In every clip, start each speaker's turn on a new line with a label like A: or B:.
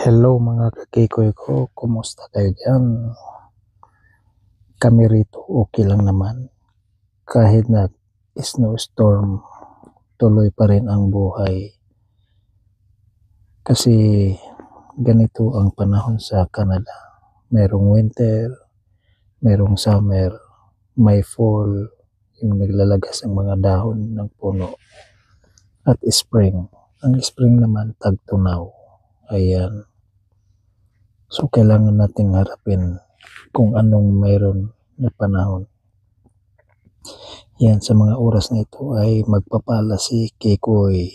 A: Hello mga kakikoy ko, kumusta kayo dyan? Kami rito okay lang naman. Kahit na snowstorm, tuloy pa rin ang buhay. Kasi ganito ang panahon sa Canada. Merong winter, merong summer, may fall, yung naglalagas ang mga dahon ng puno. At spring. Ang spring naman tagtunaw. Ayan. So, kailangan nating harapin kung anong mayroon na panahon. Yan, sa mga oras na ito ay magpapala si Kikoy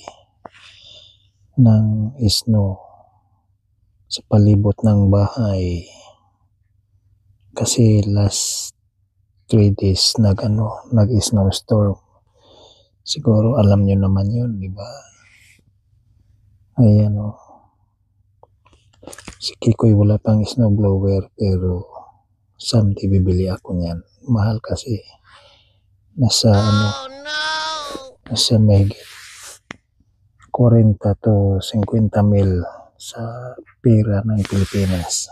A: ng snow sa palibot ng bahay. Kasi last 3 days nag-snowstorm. Siguro alam nyo naman yun, di ba? Ayan o. Si Kikoy wala pang snowblower pero someday bibili ako niyan. Mahal kasi. Nasa mahigit 40 to 50 mil sa pera ng Pilipinas.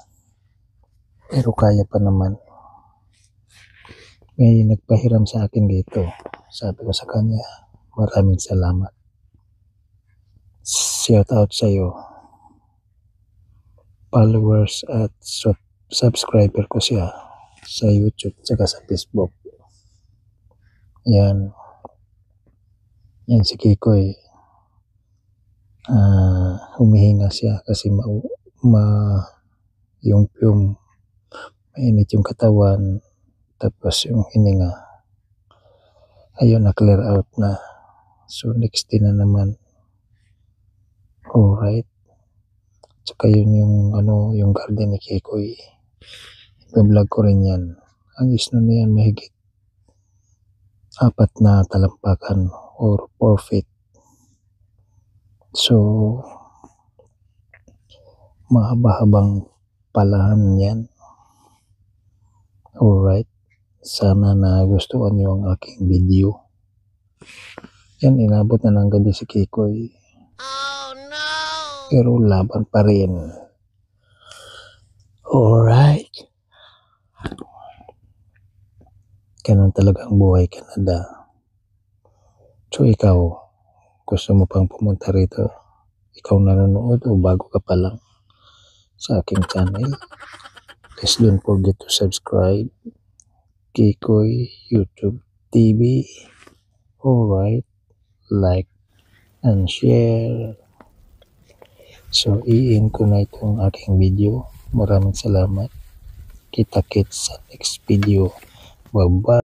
A: Pero kaya pa naman. May nagpahiram sa akin dito. Sabi ko sa kanya, maraming salamat. Shout out sa iyo. Followers at subscriber ko siya sa YouTube at sa Facebook. Yan si Kikoy. Humihinga siya kasi yung mainit yung katawan, tapos yung hininga ayun na clear out na. So next day na naman. Alright. Tsaka yun yung garden ni Kikoy. I-vlog ko rin yan. Ang snow na yan mahigit 4 na talampakan or 4 feet. So, mahaba-habang palahan yan. Alright. Sana nagustuhan nyo ang aking video. Yan, inabot na ng gabi si Kikoy. Pero laban pa rin. Alright. Ganun talaga ang buhay Canada. So ikaw, gusto mo pang pumunta rito? Ikaw nanonood o bago ka pa lang sa aking channel? Please don't forget to subscribe. Kikoy YouTube TV. Alright. Like and share. So, i-end ko na itong aking video. Maraming salamat. Kita-kits sa next video. Bye-bye.